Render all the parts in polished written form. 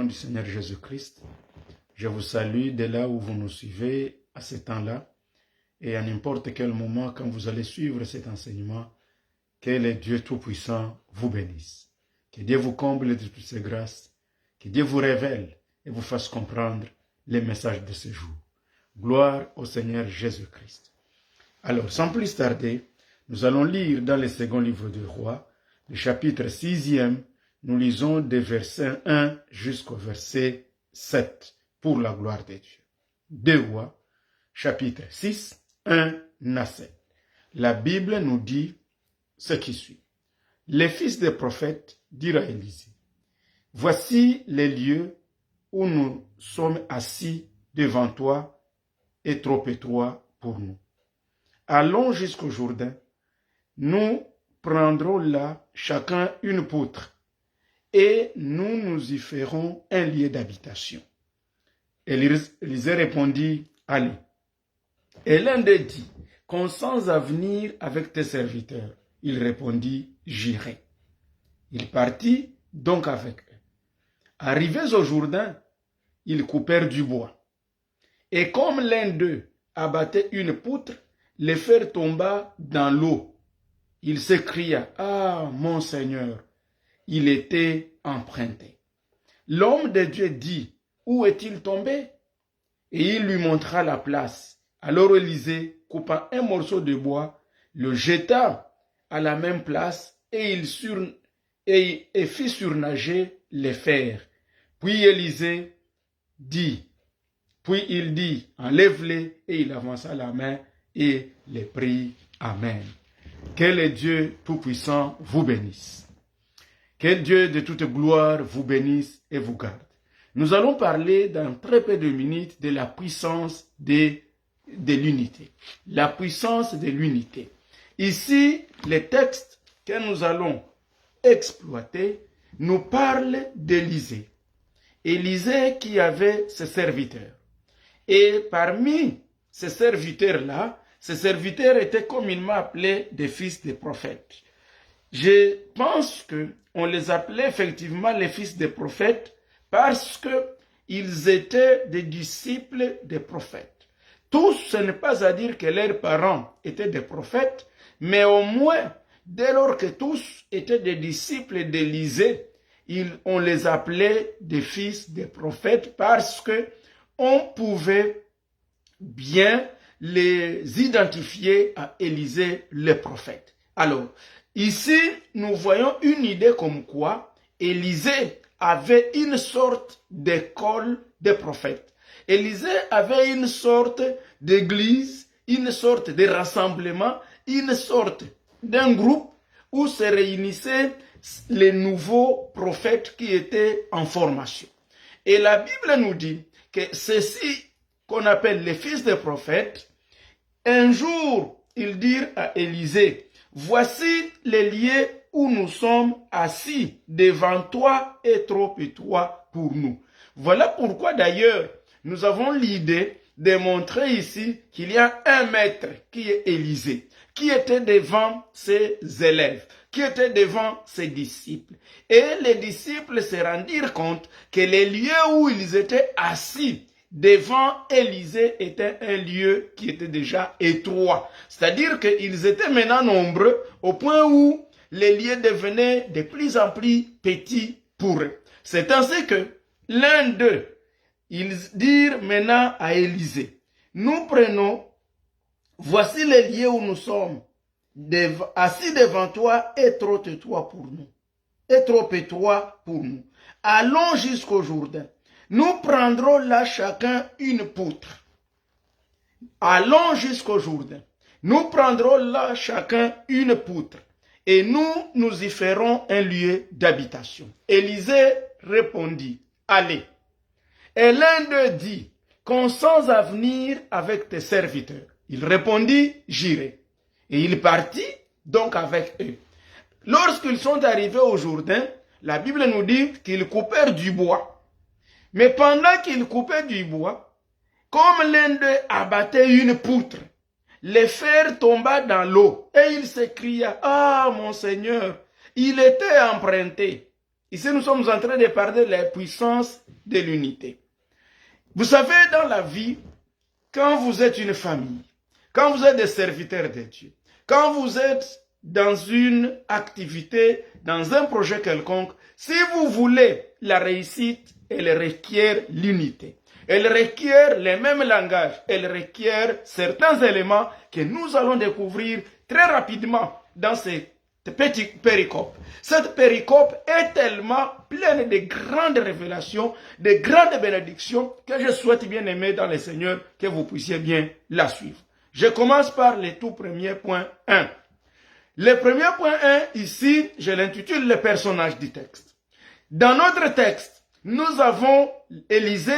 du Seigneur Jésus-Christ, je vous salue de là où vous nous suivez à ce temps-là et à n'importe quel moment quand vous allez suivre cet enseignement. Que le Dieu Tout-Puissant vous bénisse. Que Dieu vous comble de toutes ses grâces. Que Dieu vous révèle et vous fasse comprendre les messages de ce jour. Gloire au Seigneur Jésus-Christ. Alors, sans plus tarder, nous allons lire dans le second livre du roi, le chapitre 6e, nous lisons des versets 1 jusqu'au verset 7, pour la gloire de Dieu. 2 Rois, chapitre 6, 1 à 7. La Bible nous dit ce qui suit. Les fils des prophètes dirent à Élisée, « Voici les lieux où nous sommes assis devant toi et trop étroits pour nous. Allons jusqu'au Jourdain, nous prendrons là chacun une poutre, et nous nous y ferons un lieu d'habitation. » Élisée répondit, « Allez. » Et l'un d'eux dit, « Consens à venir avec tes serviteurs. » Il répondit, « J'irai. » Il partit donc avec eux. Arrivés au Jourdain, ils coupèrent du bois. Et comme l'un d'eux abattait une poutre, le fer tomba dans l'eau. Il s'écria, « Ah, mon Seigneur !» Il était emprunté. L'homme de Dieu dit, « Où est-il tombé ?» Et il lui montra la place. Alors Élisée coupa un morceau de bois, le jeta à la même place et il fit surnager les fers. Puis il dit, « Enlève-les » et il avança la main et les prit. Amen. Que le Dieu Tout-Puissant vous bénisse. Que Dieu de toute gloire vous bénisse et vous garde. Nous allons parler dans très peu de minutes de la puissance de l'unité. La puissance de l'unité. Ici, le texte que nous allons exploiter nous parle d'Élisée. Élisée qui avait ses serviteurs. Et parmi ces serviteurs-là, ces serviteurs étaient communément appelés des fils des prophètes. Je pense qu'on les appelait effectivement les fils des prophètes parce qu'ils étaient des disciples des prophètes. Tous, ce n'est pas à dire que leurs parents étaient des prophètes, mais au moins, dès lors que tous étaient des disciples d'Élisée, on les appelait des fils des prophètes parce qu'on pouvait bien les identifier à Élisée le prophète. Alors, ici, nous voyons une idée comme quoi Élisée avait une sorte d'école des prophètes. Élisée avait une sorte d'église, une sorte de rassemblement, une sorte d'un groupe où se réunissaient les nouveaux prophètes qui étaient en formation. Et la Bible nous dit que ceux-ci, qu'on appelle les fils des prophètes, un jour, ils dirent à Élisée, « Voici les lieux où nous sommes assis devant toi et trop étroits pour nous. » Voilà pourquoi d'ailleurs, nous avons l'idée de montrer ici qu'il y a un maître qui est Élisée, qui était devant ses élèves, qui était devant ses disciples. Et les disciples se rendirent compte que les lieux où ils étaient assis devant Élisée était un lieu qui était déjà étroit. C'est-à-dire qu'ils étaient maintenant nombreux au point où les lieux devenaient de plus en plus petits pour eux. C'est ainsi que l'un d'eux, ils dirent maintenant à Élisée, « Nous prenons, voici les lieux où nous sommes, assis devant toi et trop étroit pour nous. Et trop étroit pour nous. Allons jusqu'au Jourdain. Nous prendrons là chacun une poutre. Allons jusqu'au Jourdain. Nous prendrons là chacun une poutre. Et nous y ferons un lieu d'habitation. » Élisée répondit, « Allez. » Et l'un d'eux dit, « Consens à venir avec tes serviteurs. » Il répondit, « J'irai. » Et il partit donc avec eux. Lorsqu'ils sont arrivés au Jourdain, la Bible nous dit qu'ils coupèrent du bois. Mais pendant qu'ils coupaient du bois, comme l'un d'eux abattait une poutre, le fer tomba dans l'eau et il s'écria, « Ah, mon Seigneur, il était emprunté. » Ici, nous sommes en train de parler de la puissance de l'unité. Vous savez, dans la vie, quand vous êtes une famille, quand vous êtes des serviteurs de Dieu, quand vous êtes dans une activité, dans un projet quelconque, si vous voulez la réussite, elle requiert l'unité. Elle requiert les mêmes langages. Elle requiert certains éléments que nous allons découvrir très rapidement dans cette petite péricope. Cette péricope est tellement pleine de grandes révélations, de grandes bénédictions que je souhaite bien aimer dans le Seigneur que vous puissiez bien la suivre. Je commence par le tout premier point 1. Le premier point 1, ici, je l'intitule le personnage du texte. Dans notre texte, nous avons Élisée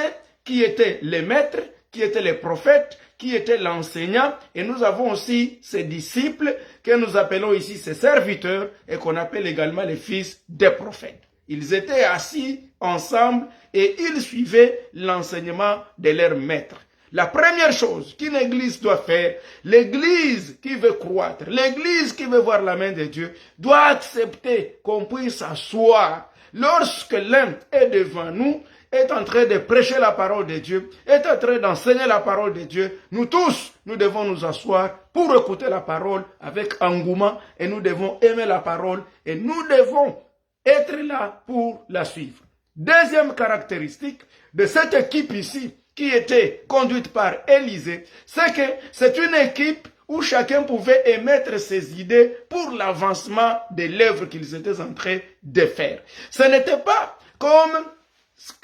qui était le maître, qui était le prophète, qui était l'enseignant, et nous avons aussi ses disciples que nous appelons ici ses serviteurs et qu'on appelle également les fils des prophètes. Ils étaient assis ensemble et ils suivaient l'enseignement de leur maître. La première chose qu'une église doit faire, l'église qui veut croître, l'église qui veut voir la main de Dieu, doit accepter qu'on puisse s'asseoir. Lorsque l'un est devant nous, est en train de prêcher la parole de Dieu, est en train d'enseigner la parole de Dieu, nous tous, nous devons nous asseoir pour écouter la parole avec engouement et nous devons aimer la parole et nous devons être là pour la suivre. Deuxième caractéristique de cette équipe ici, qui était conduite par Élisée, c'est que c'est une équipe où chacun pouvait émettre ses idées pour l'avancement de l'œuvre qu'ils étaient en train de faire. Ce n'était pas comme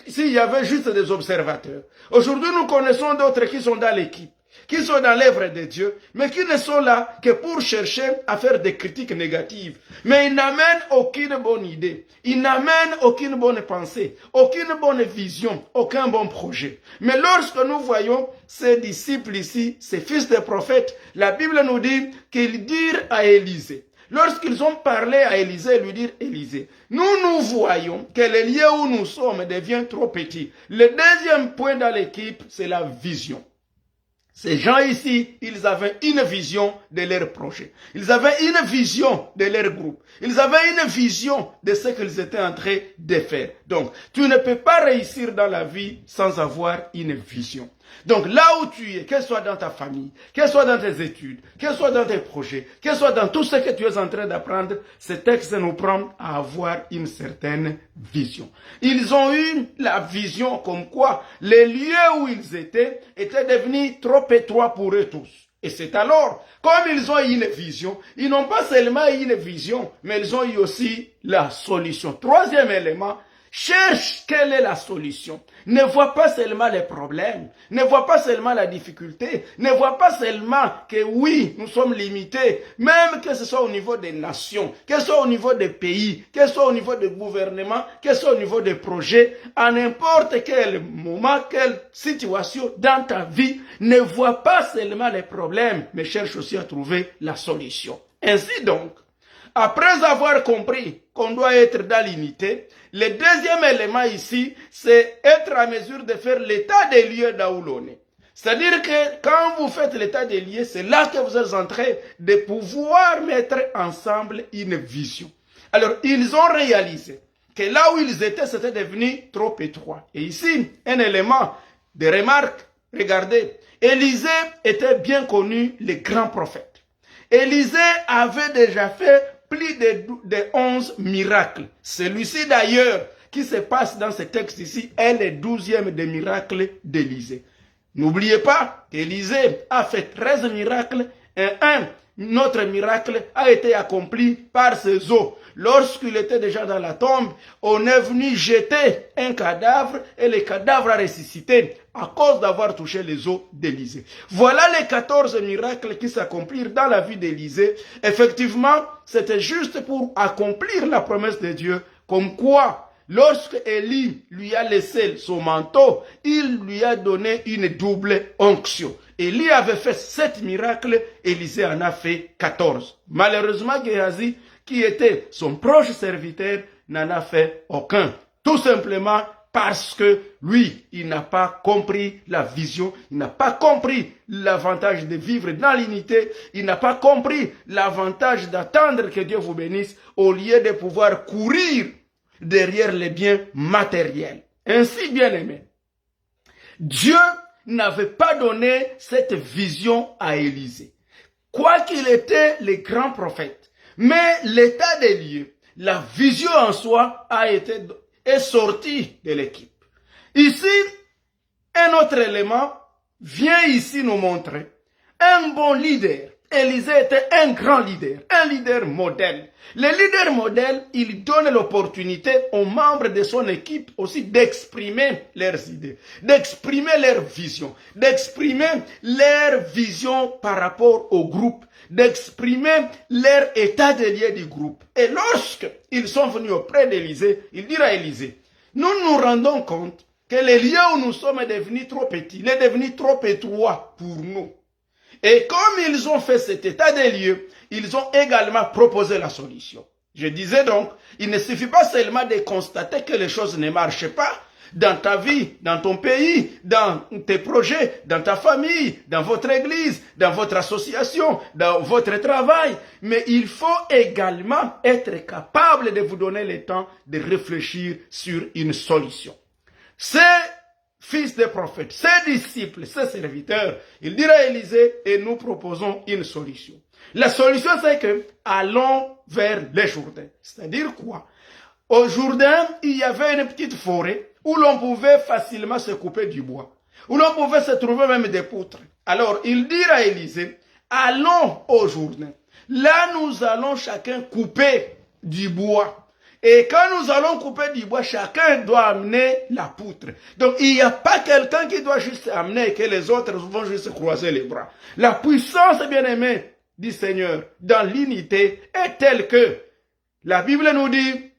s'il y avait juste des observateurs. Aujourd'hui, nous connaissons d'autres qui sont dans l'équipe, qui sont dans l'œuvre de Dieu, mais qui ne sont là que pour chercher à faire des critiques négatives. Mais ils n'amènent aucune bonne idée, ils n'amènent aucune bonne pensée, aucune bonne vision, aucun bon projet. Mais lorsque nous voyons ces disciples ici, ces fils des prophètes, la Bible nous dit qu'ils dirent à Élisée, lorsqu'ils ont parlé à Élisée, lui dire, Élisée, nous voyons que le lieu où nous sommes devient trop petit. Le deuxième point dans l'équipe, c'est la vision. Ces gens ici, ils avaient une vision de leur projet. Ils avaient une vision de leur groupe. Ils avaient une vision de ce qu'ils étaient en train de faire. Donc, tu ne peux pas réussir dans la vie sans avoir une vision. Donc, là où tu es, que ce soit dans ta famille, que ce soit dans tes études, que ce soit dans tes projets, que ce soit dans tout ce que tu es en train d'apprendre, ce texte nous prend à avoir une certaine vision. Ils ont eu la vision comme quoi les lieux où ils étaient devenus trop étroits pour eux tous. Et c'est alors, comme ils ont eu une vision, ils n'ont pas seulement eu une vision, mais ils ont eu aussi la solution. Troisième élément, cherche quelle est la solution. Ne vois pas seulement les problèmes, ne vois pas seulement la difficulté, ne vois pas seulement que oui, nous sommes limités, même que ce soit au niveau des nations, que ce soit au niveau des pays, que ce soit au niveau des gouvernements, que ce soit au niveau des projets, à n'importe quel moment, quelle situation dans ta vie, ne vois pas seulement les problèmes, mais cherche aussi à trouver la solution. Ainsi donc, après avoir compris qu'on doit être dans l'unité, le deuxième élément ici, c'est être à mesure de faire l'état des lieux là où l'on est. C'est-à-dire que quand vous faites l'état des lieux, c'est là que vous êtes en train de pouvoir mettre ensemble une vision. Alors, ils ont réalisé que là où ils étaient, c'était devenu trop étroit. Et ici, un élément de remarque, regardez, Élisée était bien connu, le grand prophète. Élisée avait déjà fait plus de 11 miracles. Celui-ci d'ailleurs, qui se passe dans ce texte ici, est le 12e des miracles d'Élisée. N'oubliez pas qu'Élisée a fait 13 miracles et un autre miracle a été accompli par ses os. Lorsqu'il était déjà dans la tombe, on est venu jeter un cadavre et le cadavre a ressuscité à cause d'avoir touché les os d'Élisée. Voilà les 14 miracles qui s'accomplirent dans la vie d'Élisée. Effectivement, c'était juste pour accomplir la promesse de Dieu, comme quoi, lorsque Élie lui a laissé son manteau, il lui a donné une double onction. Élie avait fait 7 miracles, Élisée en a fait 14. Malheureusement, Géhazi, qui était son proche serviteur, n'en a fait aucun. Tout simplement parce que lui, il n'a pas compris la vision, il n'a pas compris l'avantage de vivre dans l'unité, il n'a pas compris l'avantage d'attendre que Dieu vous bénisse au lieu de pouvoir courir derrière les biens matériels. Ainsi, bien aimé, Dieu n'avait pas donné cette vision à Élisée. Quoiqu'il était le grand prophète, mais l'état des lieux, la vision en soi est sortie de l'équipe. Ici, un autre élément vient ici nous montrer un bon leader. Élisée était un grand leader, un leader modèle. Le leader modèle, il donne l'opportunité aux membres de son équipe aussi d'exprimer leurs idées, d'exprimer leur vision, d'exprimer leur vision par rapport au groupe, d'exprimer leur état de lieu du groupe. Et lorsqu'ils sont venus auprès d'Élisée, il dit à Élisée, nous nous rendons compte que le lieu où nous sommes est devenu trop petit, il est devenu trop étroit pour nous. Et comme ils ont fait cet état des lieux, ils ont également proposé la solution. Je disais donc, il ne suffit pas seulement de constater que les choses ne marchent pas dans ta vie, dans ton pays, dans tes projets, dans ta famille, dans votre église, dans votre association, dans votre travail, mais il faut également être capable de vous donner le temps de réfléchir sur une solution. C'est fils de prophète, ses disciples, ses serviteurs, il dira à Élisée et nous proposons une solution. La solution c'est que allons vers les Jourdains. C'est-à-dire quoi? Au Jourdain, il y avait une petite forêt où l'on pouvait facilement se couper du bois, où l'on pouvait se trouver même des poutres. Alors il dit à Élisée, allons au Jourdain. Là nous allons chacun couper du bois. Et quand nous allons couper du bois, chacun doit amener la poutre. Donc, il n'y a pas quelqu'un qui doit juste amener et que les autres vont juste croiser les bras. La puissance, bien aimé, du Seigneur, dans l'unité, est telle que la Bible nous dit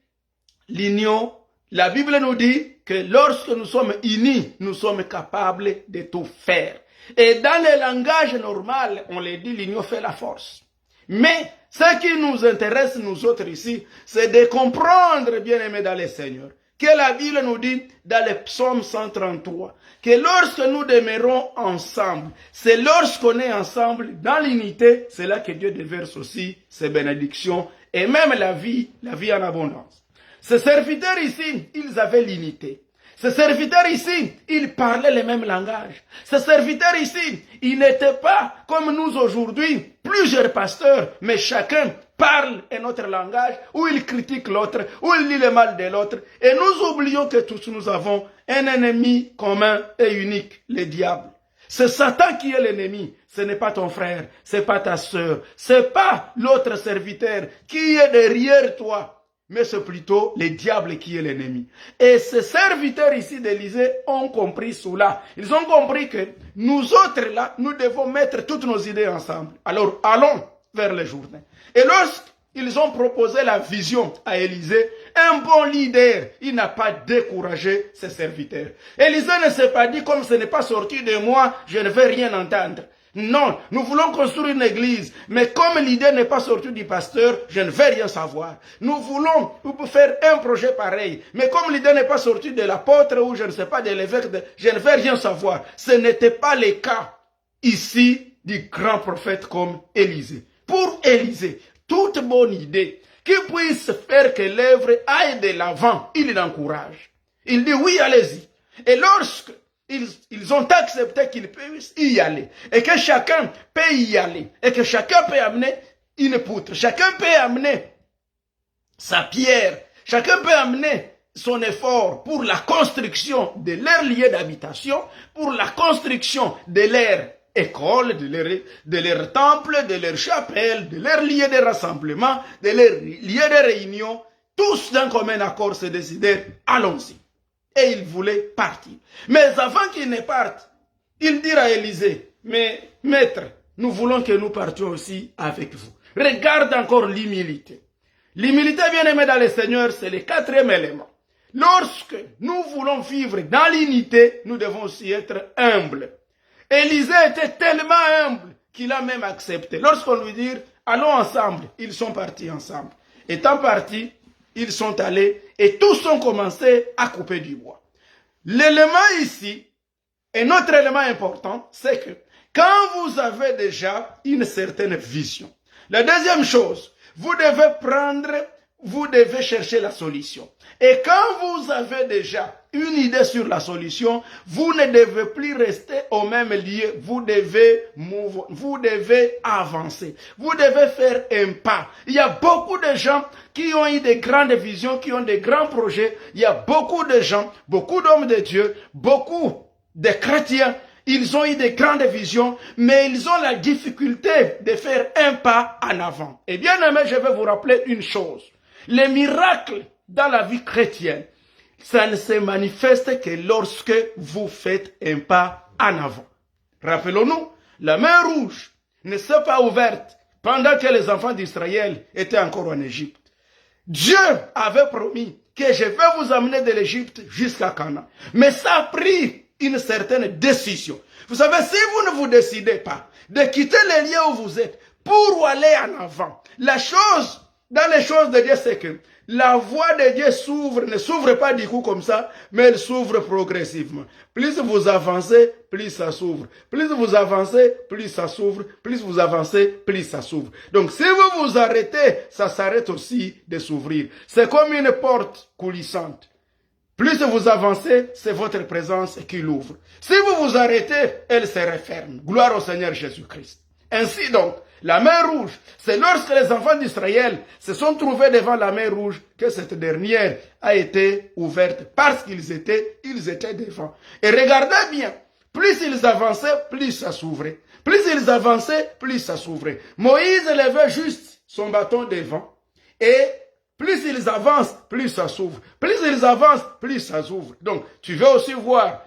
l'union. La Bible nous dit que lorsque nous sommes unis, nous sommes capables de tout faire. Et dans le langage normal, on le dit, l'union fait la force. Mais ce qui nous intéresse, nous autres ici, c'est de comprendre, bien aimés dans le Seigneur, que la Bible nous dit dans le psaume 133, que lorsque nous demeurons ensemble, c'est lorsqu'on est ensemble dans l'unité, c'est là que Dieu déverse aussi ses bénédictions et même la vie en abondance. Ces serviteurs ici, ils avaient l'unité. Ces serviteurs ici, ils parlaient le même langage. Ces serviteurs ici, ils n'étaient pas comme nous aujourd'hui, plusieurs pasteurs, mais chacun parle un autre langage, ou il critique l'autre, ou il dit le mal de l'autre. Et nous oublions que tous nous avons un ennemi commun et unique, le diable. C'est Satan qui est l'ennemi. Ce n'est pas ton frère, ce n'est pas ta sœur, ce n'est pas l'autre serviteur qui est derrière toi. Mais c'est plutôt le diable qui est l'ennemi. Et ces serviteurs ici d'Élisée ont compris cela. Ils ont compris que nous autres là, nous devons mettre toutes nos idées ensemble. Alors allons vers les Jourdains. Et lorsqu'ils ont proposé la vision à Élisée, un bon leader, il n'a pas découragé ses serviteurs. Élisée ne s'est pas dit, comme ce n'est pas sorti de moi, je ne vais rien entendre. Non, nous voulons construire une église, mais comme l'idée n'est pas sortie du pasteur, je ne vais rien savoir. Nous voulons faire un projet pareil, mais comme l'idée n'est pas sortie de l'apôtre ou je ne sais pas de l'évêque, je ne vais rien savoir. Ce n'était pas le cas ici du grand prophète comme Élisée. Pour Élisée, toute bonne idée qui puisse faire que l'œuvre aille de l'avant, il l'encourage. Il dit oui, allez-y. Et lorsque ils ont accepté qu'ils puissent y aller. Et que chacun peut y aller. Et que chacun peut amener une poutre. Chacun peut amener sa pierre. Chacun peut amener son effort pour la construction de leur lieu d'habitation, pour la construction de leur école, de leur temple, de leur chapelle, de leur lieu de rassemblement, de leur lieu de réunion. Tous d'un commun accord se décidèrent, allons-y. Et il voulait partir. Mais avant qu'il ne parte, il dit à Élisée, mais maître, nous voulons que nous partions aussi avec vous. Regarde encore l'humilité. L'humilité, bien aimée dans le Seigneur, c'est le quatrième élément. Lorsque nous voulons vivre dans l'unité, nous devons aussi être humbles. Élisée était tellement humble qu'il a même accepté. Lorsqu'on lui dit, allons ensemble, ils sont partis ensemble. Étant partis, ils sont allés et tous ont commencé à couper du bois. L'élément ici, un autre élément important, c'est que quand vous avez déjà une certaine vision, la deuxième chose, vous devez prendre vous devez chercher la solution. Et quand vous avez déjà une idée sur la solution, vous ne devez plus rester au même lieu. Vous devez avancer. Vous devez faire un pas. Il y a beaucoup de gens qui ont eu des grandes visions, qui ont des grands projets. Il y a beaucoup de gens, beaucoup d'hommes de Dieu, beaucoup de chrétiens. Ils ont eu des grandes visions, mais ils ont la difficulté de faire un pas en avant. Et bien aimé, je vais vous rappeler une chose. Les miracles dans la vie chrétienne, ça ne se manifeste que lorsque vous faites un pas en avant. Rappelons-nous, la mer Rouge ne s'est pas ouverte pendant que les enfants d'Israël étaient encore en Égypte. Dieu avait promis que je vais vous amener de l'Égypte jusqu'à Canaan. Mais ça a pris une certaine décision. Vous savez, si vous ne vous décidez pas de quitter les lieux où vous êtes pour aller en avant, la chose, dans les choses de Dieu, c'est que la voie de Dieu s'ouvre, ne s'ouvre pas du coup comme ça, mais elle s'ouvre progressivement. Plus vous avancez, plus ça s'ouvre. Plus vous avancez, plus ça s'ouvre. Plus vous avancez, plus ça s'ouvre. Donc si vous vous arrêtez, ça s'arrête aussi de s'ouvrir. C'est comme une porte coulissante. Plus vous avancez, c'est votre présence qui l'ouvre. Si vous vous arrêtez, elle se referme. Gloire au Seigneur Jésus-Christ. Ainsi donc, la mer Rouge, c'est lorsque les enfants d'Israël se sont trouvés devant la mer Rouge que cette dernière a été ouverte parce qu'ils étaient devant. Et regardez bien, plus ils avançaient, plus ça s'ouvrait. Plus ils avançaient, plus ça s'ouvrait. Moïse levait juste son bâton devant et plus ils avancent, plus ça s'ouvre. Plus ils avancent, plus ça s'ouvre. Donc, tu veux aussi voir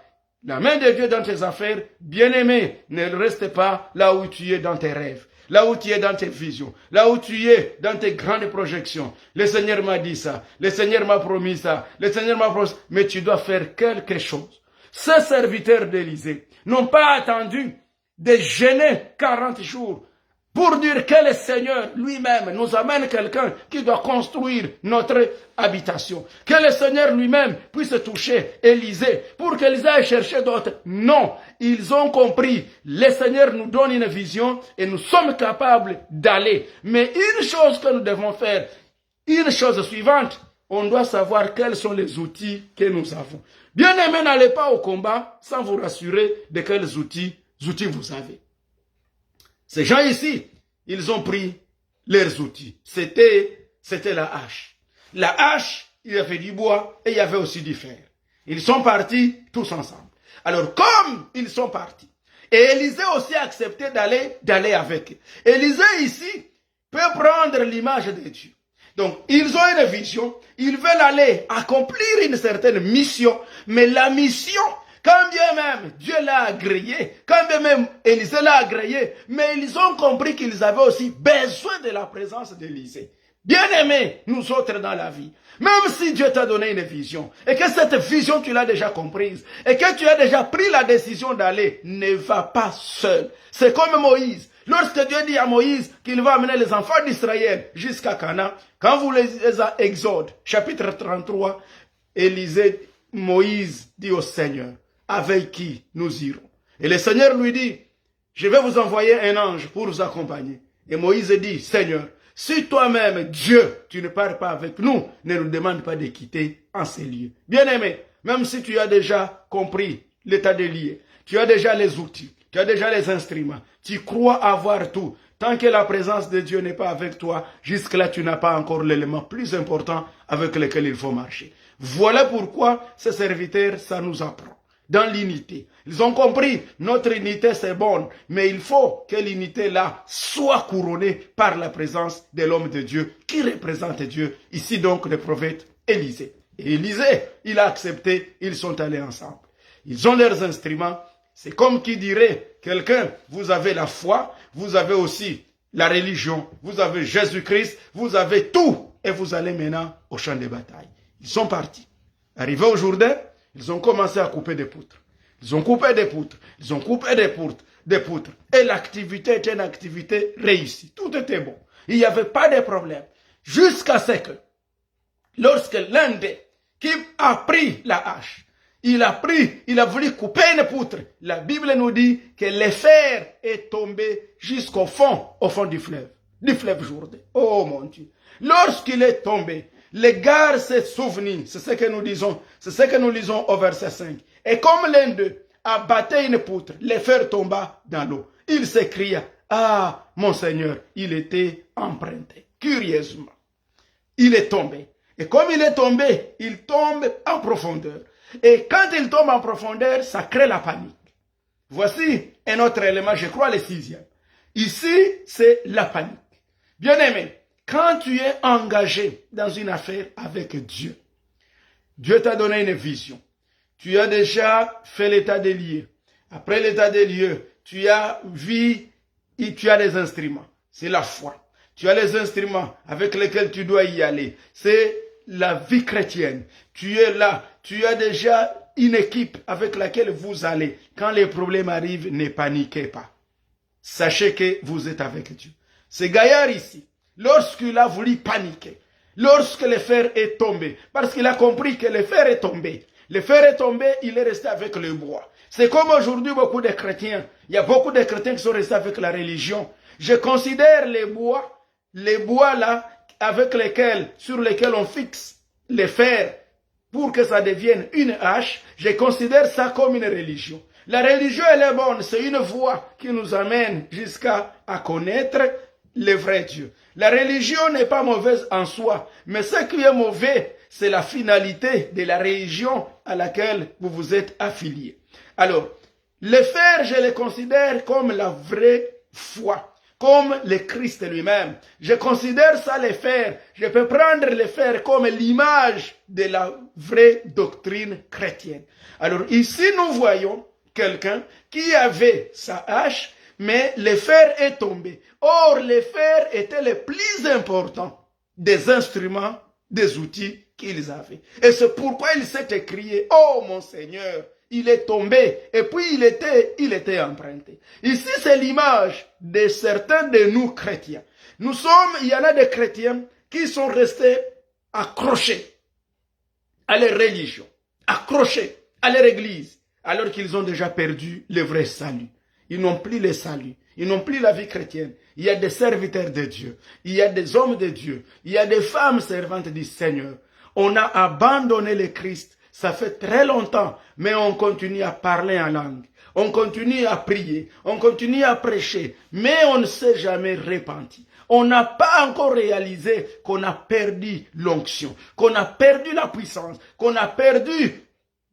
la main de Dieu dans tes affaires. Bien-aimé, ne reste pas là où tu es dans tes rêves, là où tu es dans tes visions, là où tu es dans tes grandes projections. Le Seigneur m'a dit ça, le Seigneur m'a promis ça, le Seigneur m'a promis ça. Mais tu dois faire quelque chose. Ces serviteurs d'Élysée n'ont pas attendu de jeûner 40 jours pour dire que le Seigneur lui-même nous amène quelqu'un qui doit construire notre habitation. Que le Seigneur lui-même puisse toucher Élisée pour qu'Élisée aille chercher d'autres. Non, ils ont compris. Le Seigneur nous donne une vision et nous sommes capables d'aller. Mais une chose que nous devons faire, une chose suivante, on doit savoir quels sont les outils que nous avons. Bien aimé, n'allez pas au combat sans vous rassurer de quels outils vous avez. Ces gens ici, ils ont pris leurs outils. C'était la hache. La hache, il y avait du bois et il y avait aussi du fer. Ils sont partis tous ensemble. Alors, comme ils sont partis, et Élisée aussi a accepté d'aller avec eux. Élisée ici peut prendre l'image de Dieu. Donc, ils ont une vision, ils veulent aller accomplir une certaine mission, mais la mission, quand bien même Dieu l'a agréé, quand bien même Élisée l'a agréé, mais ils ont compris qu'ils avaient aussi besoin de la présence d'Élisée. Bien-aimés, nous autres dans la vie, même si Dieu t'a donné une vision, et que cette vision tu l'as déjà comprise, et que tu as déjà pris la décision d'aller, ne va pas seul. C'est comme Moïse. Lorsque Dieu dit à Moïse qu'il va amener les enfants d'Israël jusqu'à Canaan, quand vous lisez à Exode, chapitre 33, Moïse dit au Seigneur, avec qui nous irons? Et le Seigneur lui dit, je vais vous envoyer un ange pour vous accompagner. Et Moïse dit, Seigneur, si toi-même, Dieu, tu ne pars pas avec nous, ne nous demande pas de quitter en ces lieux. Bien-aimé, même si tu as déjà compris l'état des lieux, tu as déjà les outils, tu as déjà les instruments, tu crois avoir tout. Tant que la présence de Dieu n'est pas avec toi, jusque-là, tu n'as pas encore l'élément plus important avec lequel il faut marcher. Voilà pourquoi ces serviteurs, ça nous apprend. Dans l'unité. Ils ont compris, notre unité c'est bonne, mais il faut que l'unité là soit couronnée par la présence de l'homme de Dieu qui représente Dieu. Ici donc le prophète Élisée. Et Élisée, il a accepté, ils sont allés ensemble. Ils ont leurs instruments. C'est comme qui dirait, quelqu'un, vous avez la foi, vous avez aussi la religion, vous avez Jésus-Christ, vous avez tout, et vous allez maintenant au champ de bataille. Ils sont partis. Arrivés au Jourdain, ils ont commencé à couper des poutres. Ils ont coupé des poutres. Ils ont coupé des poutres. Et l'activité était une activité réussie. Tout était bon. Il n'y avait pas de problème. Jusqu'à ce que, lorsque l'un d'eux, qui a pris la hache, il a voulu couper une poutre. La Bible nous dit que le fer est tombé jusqu'au fond du fleuve. du fleuve Jourdain. Oh mon Dieu. Lorsqu'il est tombé, les gars se souvenaient, c'est ce que nous disons, c'est ce que nous lisons au verset 5. Et comme l'un d'eux abattait une poutre, le fer tomba dans l'eau. Il s'écria, ah, mon Seigneur, il était emprunté. Curieusement, il est tombé. Et comme il est tombé, il tombe en profondeur. Et quand il tombe en profondeur, ça crée la panique. Voici un autre élément, je crois le 6e. Ici, c'est la panique. Bien-aimé, quand tu es engagé dans une affaire avec Dieu, Dieu t'a donné une vision. Tu as déjà fait l'état des lieux. Après l'état des lieux, tu as vu et tu as des instruments. C'est la foi. Tu as les instruments avec lesquels tu dois y aller. C'est la vie chrétienne. Tu es là. Tu as déjà une équipe avec laquelle vous allez. Quand les problèmes arrivent, ne paniquez pas. Sachez que vous êtes avec Dieu. Ce gaillard ici, lorsqu'il a voulu paniquer, lorsque le fer est tombé, parce qu'il a compris que le fer est tombé, il est resté avec le bois. C'est comme aujourd'hui beaucoup de chrétiens. Il y a beaucoup de chrétiens qui sont restés avec la religion. Je considère les bois là, sur lesquels on fixe les fers pour que ça devienne une hache, je considère ça comme une religion. La religion, elle est bonne, c'est une voie qui nous amène jusqu'à connaître le vrai Dieu. La religion n'est pas mauvaise en soi, mais ce qui est mauvais, c'est la finalité de la religion à laquelle vous vous êtes affilié. Alors, le fer, je le considère comme la vraie foi, comme le Christ lui-même. Je considère ça le fer. Je peux prendre le fer comme l'image de la vraie doctrine chrétienne. Alors ici, nous voyons quelqu'un qui avait sa hache, mais le fer est tombé. Or, le fer était le plus important des instruments, des outils qu'ils avaient. Et c'est pourquoi il s'est écrié, oh mon Seigneur, il est tombé et puis il était emprunté. Ici, c'est l'image de certains de nous chrétiens. Il y en a des chrétiens qui sont restés accrochés à leur religion, accrochés à leur église, alors qu'ils ont déjà perdu le vrai salut. Ils n'ont plus le salut, ils n'ont plus la vie chrétienne. Il y a des serviteurs de Dieu, il y a des hommes de Dieu, il y a des femmes servantes du Seigneur. On a abandonné le Christ. Ça fait très longtemps, mais on continue à parler en langue. On continue à prier, on continue à prêcher, mais on ne s'est jamais repenti. On n'a pas encore réalisé qu'on a perdu l'onction, qu'on a perdu la puissance, qu'on a perdu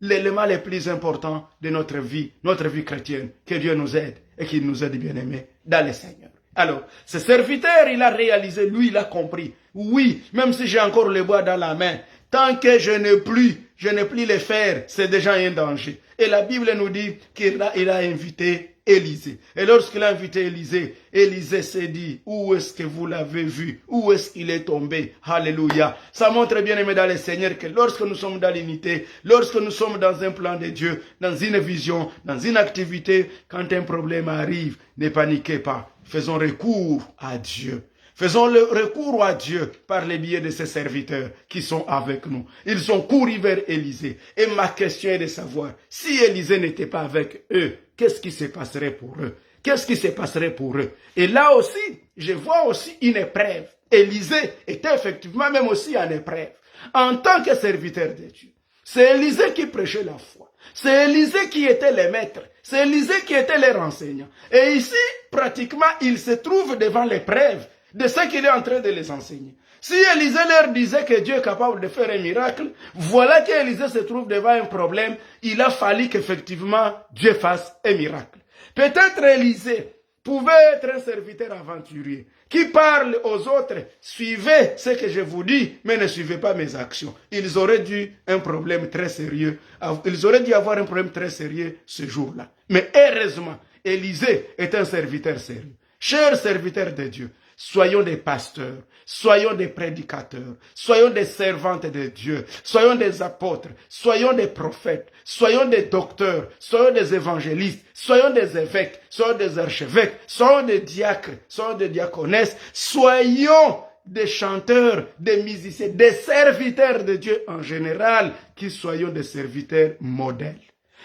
l'élément le plus important de notre vie chrétienne. Que Dieu nous aide et qu'il nous aide, bien-aimés, dans le Seigneur. Alors, ce serviteur, il a réalisé, lui, il a compris. Oui, même si j'ai encore le bois dans la main, tant que je n'ai plus les fer, c'est déjà un danger. Et la Bible nous dit qu'il a invité Élisée. Et lorsqu'il a invité Élisée, Élisée s'est dit, où est-ce que vous l'avez vu? Où est-ce qu'il est tombé? Alléluia. Ça montre bien aimé dans le Seigneur que lorsque nous sommes dans l'unité, lorsque nous sommes dans un plan de Dieu, dans une vision, dans une activité, quand un problème arrive, ne paniquez pas. Faisons recours à Dieu. Faisons le recours à Dieu par les biais de ses serviteurs qui sont avec nous. Ils ont couru vers Élisée. Et ma question est de savoir, si Élisée n'était pas avec eux, qu'est-ce qui se passerait pour eux? Qu'est-ce qui se passerait pour eux? Et là aussi, je vois aussi une épreuve. Élisée était effectivement même aussi en épreuve. En tant que serviteur de Dieu. C'est Élisée qui prêchait la foi. C'est Élisée qui était le maître. C'est Élisée qui était le renseignant. Et ici, pratiquement, il se trouve devant l'épreuve de ce qu'il est en train de les enseigner. Si Élisée leur disait que Dieu est capable de faire un miracle, voilà qu'Élisée se trouve devant un problème. Il a fallu qu'effectivement Dieu fasse un miracle. Peut-être Élisée pouvait être un serviteur aventurier qui parle aux autres, suivez ce que je vous dis, mais ne suivez pas mes actions. Ils auraient dû un problème très sérieux. Ils auraient dû avoir un problème très sérieux ce jour-là. Mais heureusement, Élisée est un serviteur sérieux. Chers serviteurs de Dieu, soyons des pasteurs, soyons des prédicateurs, soyons des servantes de Dieu, soyons des apôtres, soyons des prophètes, soyons des docteurs, soyons des évangélistes, soyons des évêques, soyons des archevêques, soyons des diacres, soyons des diaconesses, soyons des chanteurs, des musiciens, des serviteurs de Dieu en général, qui soyons des serviteurs modèles.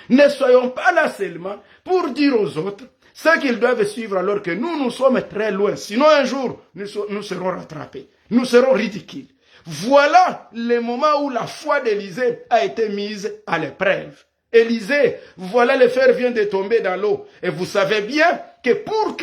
Ne soyons pas là seulement pour dire aux autres Ce qu'ils doivent suivre alors que nous sommes très loin. Sinon un jour, nous serons rattrapés. Nous serons ridicules. Voilà le moment où la foi d'Élisée a été mise à l'épreuve. Élisée, voilà le fer vient de tomber dans l'eau. Et vous savez bien que pour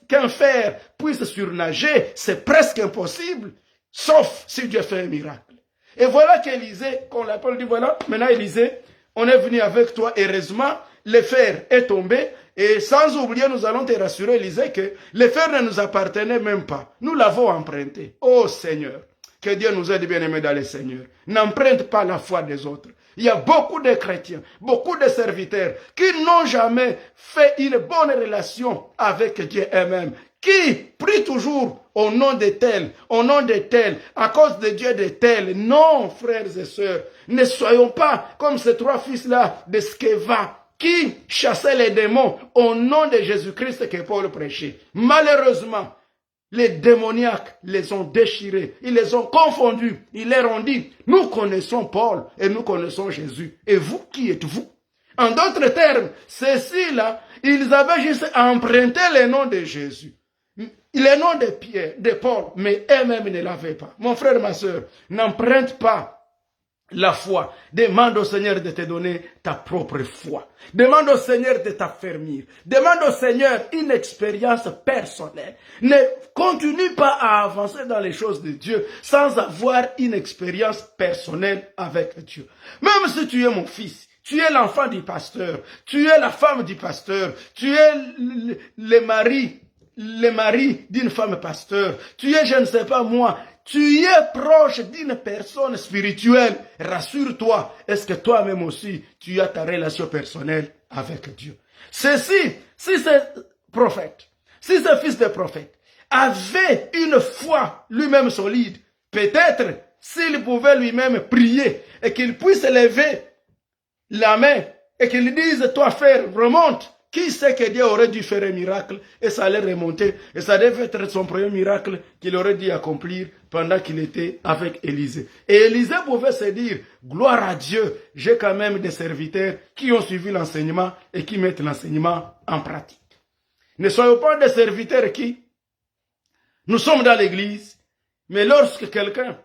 qu'un fer puisse surnager, c'est presque impossible. Sauf si Dieu fait un miracle. Et voilà qu'Élisée, qu'on l'appelle, dit voilà, maintenant Élisée, on est venu avec toi, heureusement, le fer est tombé. Et sans oublier, nous allons te rassurer, Élisée, que le fer ne nous appartenait même pas. Nous l'avons emprunté. Oh Seigneur, que Dieu nous aide bien aimés dans le Seigneur. N'emprunte pas la foi des autres. Il y a beaucoup de chrétiens, beaucoup de serviteurs qui n'ont jamais fait une bonne relation avec Dieu eux-mêmes, qui prient toujours au nom de tel, au nom de tel, à cause de Dieu de tel. Non, frères et sœurs, ne soyons pas comme ces trois fils-là de Sceva, qui chassaient les démons au nom de Jésus-Christ que Paul prêchait. Malheureusement, les démoniaques les ont déchirés, ils les ont confondus, ils leur ont dit, nous connaissons Paul et nous connaissons Jésus. Et vous, qui êtes-vous? En d'autres termes, ceux-ci-là, ils avaient juste emprunté le nom de Jésus, le nom de Pierre, de Paul, mais eux-mêmes ne l'avaient pas. Mon frère, ma soeur, n'emprunte pas la foi. Demande au Seigneur de te donner ta propre foi. Demande au Seigneur de t'affermir. Demande au Seigneur une expérience personnelle. Ne continue pas à avancer dans les choses de Dieu sans avoir une expérience personnelle avec Dieu. Même si tu es mon fils, tu es l'enfant du pasteur, tu es la femme du pasteur, tu es le mari d'une femme pasteur, tu es, je ne sais pas moi, tu es proche d'une personne spirituelle, rassure-toi, est-ce que toi-même aussi, tu as ta relation personnelle avec Dieu? Ceci, si ce prophète, si ce fils de prophète avait une foi lui-même solide, peut-être s'il pouvait lui-même prier et qu'il puisse lever la main et qu'il dise, toi frère, remonte. Qui sait que Dieu aurait dû faire un miracle et ça allait remonter et ça devait être son premier miracle qu'il aurait dû accomplir pendant qu'il était avec Élisée. Et Élisée pouvait se dire, gloire à Dieu, j'ai quand même des serviteurs qui ont suivi l'enseignement et qui mettent l'enseignement en pratique. Ne soyons pas des serviteurs qui, nous sommes dans l'église, mais lorsque quelqu'un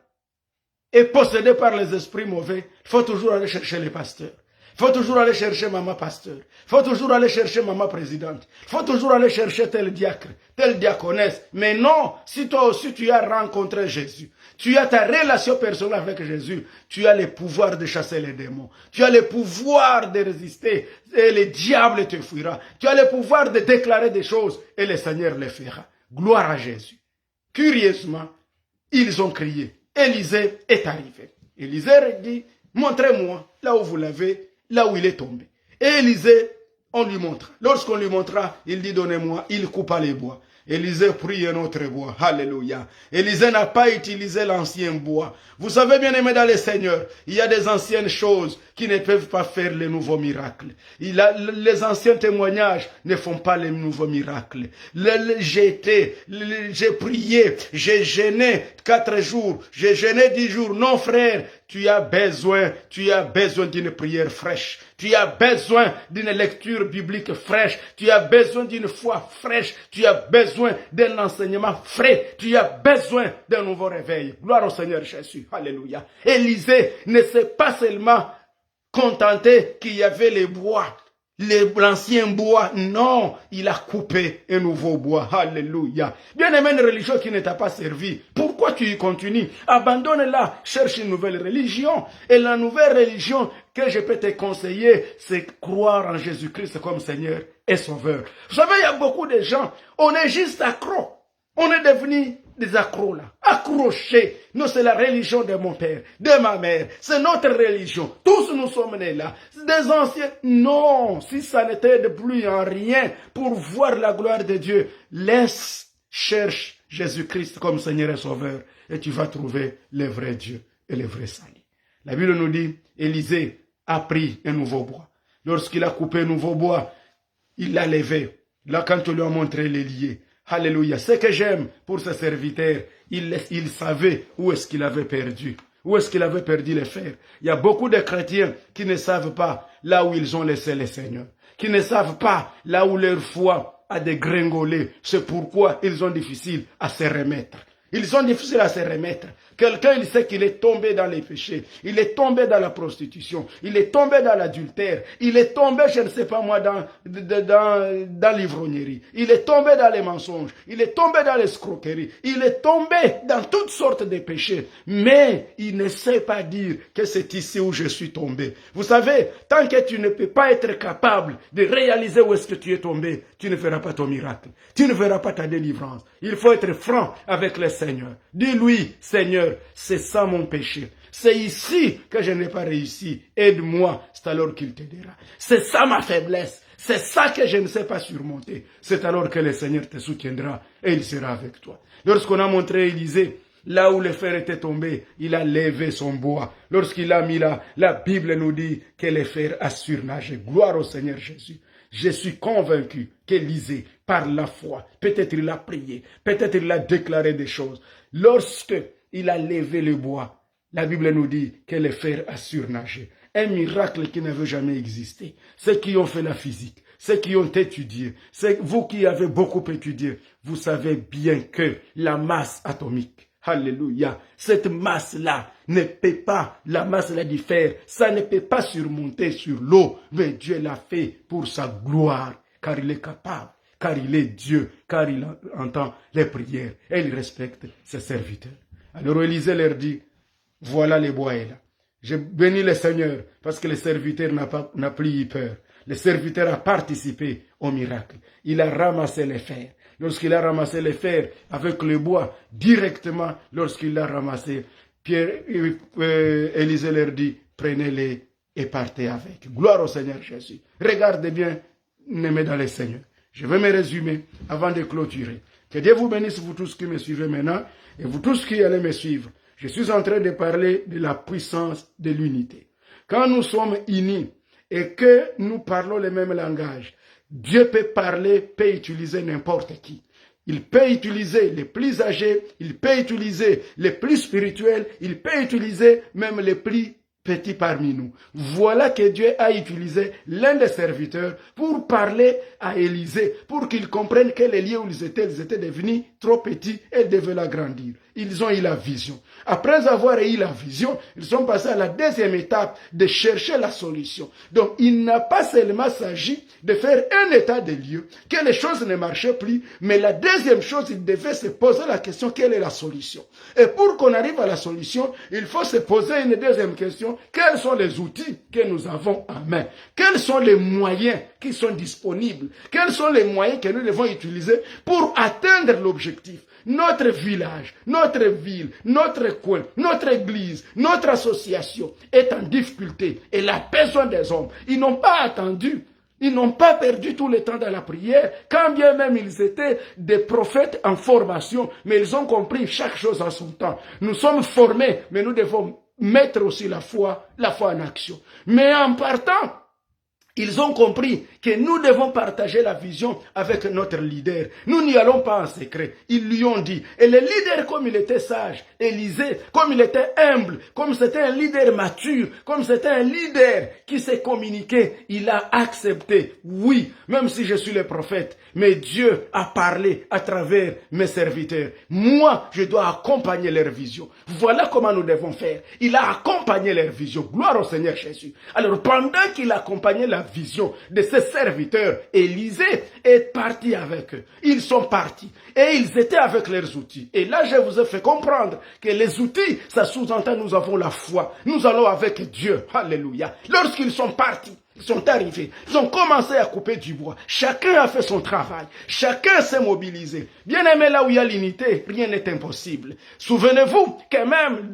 est possédé par les esprits mauvais, il faut toujours aller chercher les pasteurs. Il faut toujours aller chercher maman pasteur. Il faut toujours aller chercher maman présidente. Il faut toujours aller chercher tel diacre, telle diaconesse. Mais non, si toi aussi tu as rencontré Jésus, tu as ta relation personnelle avec Jésus, tu as le pouvoir de chasser les démons. Tu as le pouvoir de résister et le diable te fuira. Tu as le pouvoir de déclarer des choses et le Seigneur les fera. Gloire à Jésus. Curieusement, ils ont crié. Élisée est arrivé. Élisée dit, montrez-moi là où vous l'avez, là où il est tombé. Et Élisée, on lui montre. Lorsqu'on lui montra, il dit, donnez-moi, il coupa les bois. Élisée prit un autre bois. Alléluia. Élisée n'a pas utilisé l'ancien bois. Vous savez, bien aimé dans le Seigneur, il y a des anciennes choses qui ne peuvent pas faire les nouveaux miracles. Les anciens témoignages ne font pas les nouveaux miracles. J'ai prié, j'ai jeûné 4 jours, j'ai jeûné 10 jours. Non, frère, tu as besoin d'une prière fraîche. Tu as besoin d'une lecture biblique fraîche. Tu as besoin d'une foi fraîche. Tu as besoin d'un enseignement frais. Tu as besoin d'un nouveau réveil. Gloire au Seigneur Jésus. Alléluia. Élisée ne s'est pas seulement contenté qu'il y avait les bois, l'ancien bois. Non, il a coupé un nouveau bois. Alléluia. Bien-aimé, une religion qui ne t'a pas servi, pourquoi tu y continues? Abandonne-la, cherche une nouvelle religion. Et la nouvelle religion que je peux te conseiller, c'est croire en Jésus-Christ comme Seigneur et Sauveur. Vous savez, il y a beaucoup de gens, on est juste accro. On est devenu des accros là, accrochés. Non, c'est la religion de mon père, de ma mère. C'est notre religion. Tous nous sommes nés là. Des anciens. Non, si ça ne t'aide plus en rien pour voir la gloire de Dieu, cherche Jésus-Christ comme Seigneur et Sauveur et tu vas trouver le vrai Dieu et le vrai salut. La Bible nous dit, Élisée a pris un nouveau bois. Lorsqu'il a coupé un nouveau bois, il l'a levé. Là, quand tu lui as montré les liés, alléluia. Ce que j'aime pour ce serviteur, il savait où est-ce qu'il avait perdu. Où est-ce qu'il avait perdu les fers. Il y a beaucoup de chrétiens qui ne savent pas là où ils ont laissé le Seigneur. Qui ne savent pas là où leur foi à dégringoler. C'est pourquoi ils ont difficile à se remettre. Ils sont difficiles à se remettre. Quelqu'un, il sait qu'il est tombé dans les péchés. Il est tombé dans la prostitution. Il est tombé dans l'adultère. Il est tombé, je ne sais pas moi, dans l'ivrognerie. Il est tombé dans les mensonges. Il est tombé dans l'escroquerie. Il est tombé dans toutes sortes de péchés. Mais il ne sait pas dire que c'est ici où je suis tombé. Vous savez, tant que tu ne peux pas être capable de réaliser où est-ce que tu es tombé, tu ne feras pas ton miracle. Tu ne feras pas ta délivrance. Il faut être franc avec le Seigneur. Dis-lui, Seigneur, c'est ça mon péché. C'est ici que je n'ai pas réussi. Aide-moi, c'est alors qu'il t'aidera. C'est ça ma faiblesse. C'est ça que je ne sais pas surmonter. C'est alors que le Seigneur te soutiendra et il sera avec toi. Lorsqu'on a montré Élisée, là où le fer était tombé, il a levé son bois. Lorsqu'il a mis là, la Bible nous dit que le fer a surnagé. Gloire au Seigneur Jésus. Je suis convaincu qu'Élisée, par la foi, peut-être il a prié, peut-être il a déclaré des choses. Lorsque il a levé le bois, la Bible nous dit que le fer a surnagé. Un miracle qui n'avait jamais existé. Ceux qui ont fait la physique, ceux qui ont étudié, vous qui avez beaucoup étudié, vous savez bien que la masse atomique, alléluia, cette masse-là ne peut pas, la masse-là du fer, ça ne peut pas surmonter sur l'eau, mais Dieu l'a fait pour sa gloire, car il est capable, car il est Dieu, car il entend les prières et il respecte ses serviteurs. Alors Élisée leur dit, voilà le bois est là. Je bénis le Seigneur parce que le serviteur n'a plus eu peur. Le serviteur a participé au miracle. Il a ramassé les fers. Lorsqu'il a ramassé les fers avec le bois, directement, lorsqu'il l'a ramassé, Élisée leur dit, prenez-les et partez avec. Gloire au Seigneur Jésus. Regardez bien, aimés dans le Seigneur. Je vais me résumer avant de clôturer. Que Dieu vous bénisse, vous tous qui me suivez maintenant, et vous tous qui allez me suivre. Je suis en train de parler de la puissance de l'unité. Quand nous sommes unis et que nous parlons le même langage, Dieu peut parler, peut utiliser n'importe qui. Il peut utiliser les plus âgés, il peut utiliser les plus spirituels, il peut utiliser même les plus petits parmi nous. Voilà que Dieu a utilisé l'un des serviteurs pour parler à Élisée, pour qu'il comprenne que les lieux où ils étaient devenus trop petits et devaient l'agrandir. Ils ont eu la vision. Après avoir eu la vision, ils sont passés à la deuxième étape de chercher la solution. Donc, il n'a pas seulement s'agi de faire un état des lieux, que les choses ne marchaient plus, mais la deuxième chose, il devait se poser la question, quelle est la solution? Et pour qu'on arrive à la solution, il faut se poser une deuxième question, quels sont les outils que nous avons en main? Quels sont les moyens qui sont disponibles? Quels sont les moyens que nous devons utiliser pour atteindre l'objectif? Notre village, notre ville, notre coin, notre église, notre association est en difficulté. Et la besoin des hommes, ils n'ont pas attendu. Ils n'ont pas perdu tout le temps dans la prière, quand bien même ils étaient des prophètes en formation, mais ils ont compris chaque chose en son temps. Nous sommes formés, mais nous devons mettre aussi la foi en action. Mais en partant, ils ont compris que nous devons partager la vision avec notre leader. Nous n'y allons pas en secret. Ils lui ont dit. Et le leader, comme il était sage, Élisée, comme il était humble, comme c'était un leader mature, comme c'était un leader qui s'est communiqué, il a accepté. Oui, même si je suis le prophète, mais Dieu a parlé à travers mes serviteurs. Moi, je dois accompagner leur vision. Voilà comment nous devons faire. Il a accompagné leur vision. Gloire au Seigneur Jésus. Alors, pendant qu'il accompagnait la vision de ses serviteurs, Élisée est parti avec eux. Ils sont partis et ils étaient avec leurs outils. Et là, je vous ai fait comprendre que les outils, ça sous-entend nous avons la foi. Nous allons avec Dieu. Alléluia. Lorsqu'ils sont partis, ils sont arrivés, ils ont commencé à couper du bois. Chacun a fait son travail. Chacun s'est mobilisé. Bien aimé, là où il y a l'unité, rien n'est impossible. Souvenez-vous que même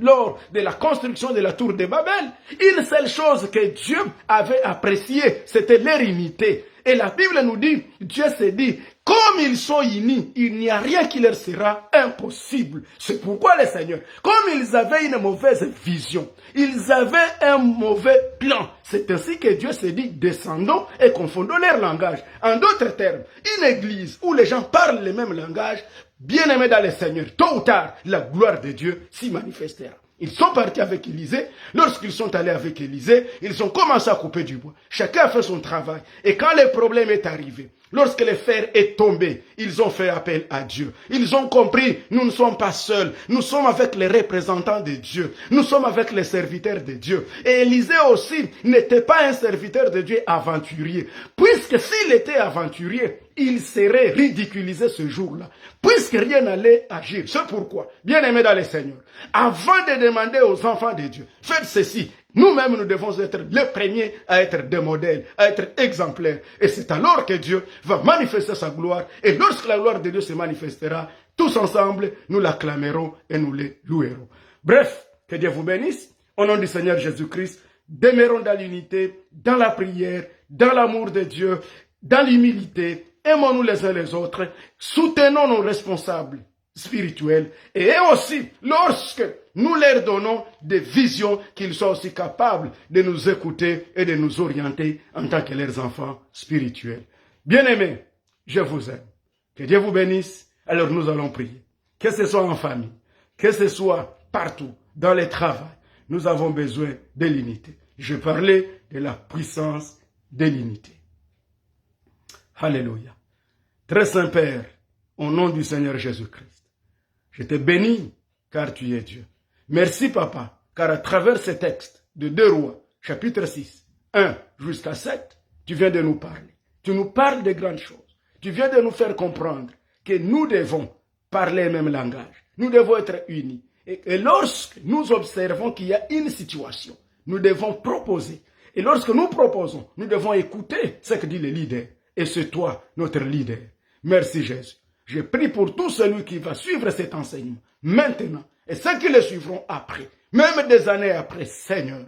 lors de la construction de la tour de Babel, une seule chose que Dieu avait appréciée, c'était leur unité. Et la Bible nous dit, Dieu s'est dit, comme ils sont unis, il n'y a rien qui leur sera impossible. C'est pourquoi les seigneurs, comme ils avaient une mauvaise vision, ils avaient un mauvais plan. C'est ainsi que Dieu s'est dit, descendons et confondons leur langage. En d'autres termes, une église où les gens parlent le même langage, bien aimé dans les seigneurs, tôt ou tard, la gloire de Dieu s'y manifestera. Ils sont partis avec Élisée. Lorsqu'ils sont allés avec Élisée, ils ont commencé à couper du bois. Chacun a fait son travail. Et quand le problème est arrivé, lorsque le fer est tombé, ils ont fait appel à Dieu. Ils ont compris, nous ne sommes pas seuls. Nous sommes avec les représentants de Dieu. Nous sommes avec les serviteurs de Dieu. Et Élisée aussi n'était pas un serviteur de Dieu aventurier. Puisque s'il était aventurier, il serait ridiculisé ce jour-là. Puisque rien n'allait agir. C'est pourquoi, bien aimés dans le Seigneur, avant de demander aux enfants de Dieu, faites ceci. Nous-mêmes, nous devons être les premiers à être des modèles, à être exemplaires. Et c'est alors que Dieu va manifester sa gloire. Et lorsque la gloire de Dieu se manifestera, tous ensemble, nous l'acclamerons et nous les louerons. Bref, que Dieu vous bénisse. Au nom du Seigneur Jésus-Christ, demeurons dans l'unité, dans la prière, dans l'amour de Dieu, dans l'humilité. Aimons-nous les uns les autres. Soutenons nos responsables spirituels. Et aussi, lorsque nous leur donnons des visions, qu'ils soient aussi capables de nous écouter et de nous orienter en tant que leurs enfants spirituels. Bien-aimés, je vous aime. Que Dieu vous bénisse. Alors nous allons prier. Que ce soit en famille, que ce soit partout, dans le travail, nous avons besoin de l'unité. Je parlais de la puissance de l'unité. Alléluia. Très saint Père, au nom du Seigneur Jésus-Christ, je te bénis car tu es Dieu. Merci Papa, car à travers ce texte de 2 Rois, chapitre 6, 1 jusqu'à 7, tu viens de nous parler. Tu nous parles de grandes choses. Tu viens de nous faire comprendre que nous devons parler le même langage. Nous devons être unis. Et lorsque nous observons qu'il y a une situation, nous devons proposer. Et lorsque nous proposons, nous devons écouter ce que dit le leader. Et c'est toi, notre leader. Merci Jésus. Je prie pour tout celui qui va suivre cet enseignement maintenant et ceux qui le suivront après, même des années après, Seigneur,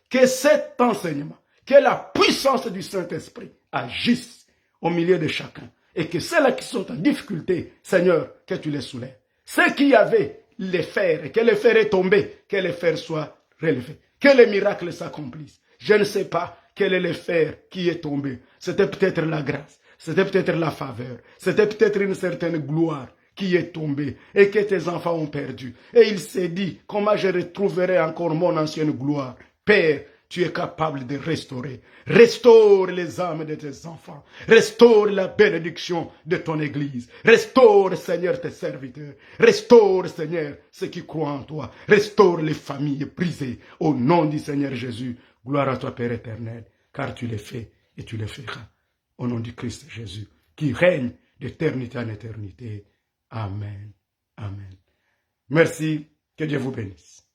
que cet enseignement, que la puissance du Saint-Esprit agisse au milieu de chacun et que ceux-là qui sont en difficulté, Seigneur, que tu les soulèves. Ceux qui avaient les fers, que les fers est tombé, que les fers soient relevés, que les miracles s'accomplissent. Je ne sais pas quel est le fer qui est tombé. C'était peut-être la grâce. C'était peut-être la faveur. C'était peut-être une certaine gloire qui est tombée et que tes enfants ont perdu. Et il s'est dit, comment je retrouverai encore mon ancienne gloire? Père, tu es capable de restaurer. Restaure les âmes de tes enfants. Restaure la bénédiction de ton Église. Restaure, Seigneur, tes serviteurs. Restaure, Seigneur, ceux qui croient en toi. Restaure les familles brisées. Au nom du Seigneur Jésus, gloire à toi, Père éternel, car tu l'as fait et tu le feras. Au nom du Christ Jésus, qui règne d'éternité en éternité. Amen. Amen. Merci. Que Dieu vous bénisse.